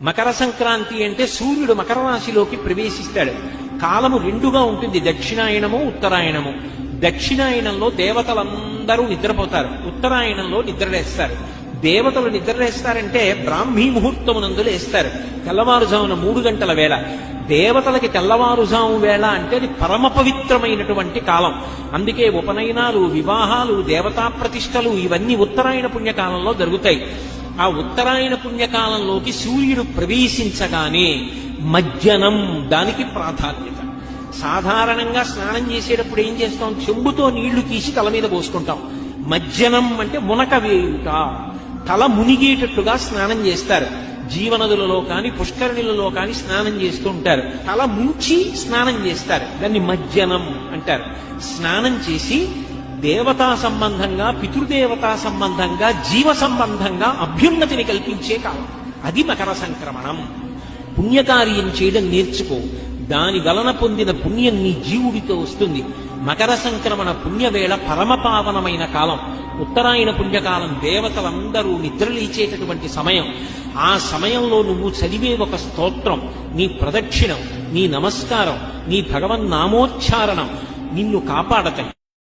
మకర సంక్రాంతి అంటే సూర్యుడు మకర రాశిలోకి ప్రవేశిస్తాడు. కాలము రెండుగా ఉంటుంది, దక్షిణాయనము ఉత్తరాయణము. దక్షిణాయనంలో దేవతలందరూ నిద్రపోతారు, ఉత్తరాయణంలో నిద్రలేస్తారు. దేవతలు నిద్రలేస్తారంటే బ్రాహ్మీ ముహూర్తమునందు లేస్తారు, తెల్లవారుజామున 3 గంటల వేళ. దేవతలకి తెల్లవారుజాము వేళ అంటే అది పరమ పవిత్రమైనటువంటి కాలం. అందుకే ఉపనయనాలు, వివాహాలు, దేవతా ప్రతిష్టలు ఇవన్నీ ఉత్తరాయణ పుణ్యకాలంలో జరుగుతాయి. ఆ ఉత్తరాయణ పుణ్యకాలంలోకి సూర్యుడు ప్రవేశించగానే మజ్జనం దానికి ప్రాధాన్యత. సాధారణంగా స్నానం చేసేటప్పుడు ఏం చేస్తాం? చెంబుతో నీళ్లు తీసి తల మీద పోసుకుంటాం. మజ్జనం అంటే మునక వేయుట, తల మునిగేటట్టుగా స్నానం చేస్తారు. జీవనదులలో కాని పుష్కరిణులలో కాని స్నానం చేస్తూ ఉంటారు. తల ముంచి స్నానం చేస్తారు, దాన్ని మజ్జనం అంటారు. స్నానం చేసి దేవతా సంబంధంగా, పితృదేవతా సంబంధంగా, జీవ సంబంధంగా అభ్యున్నతిని కల్పించే కాలం అది మకర సంక్రమణం. పుణ్యకార్యం చేయడం నేర్చుకో, దాని వలన పొందిన పుణ్యం నీ జీవుడితో వస్తుంది. మకర సంక్రమణ పుణ్యవేళ పరమపావనమైన కాలం. ఉత్తరాయణ పుణ్యకాలం దేవతలందరూ నిద్రలేచేటటువంటి సమయం. ఆ సమయంలో నువ్వు చదివే ఒక స్తోత్రం, నీ ప్రదక్షిణం, నీ నమస్కారం, నీ భగవన్నామోచ్చారణం నిన్ను కాపాడతాయి.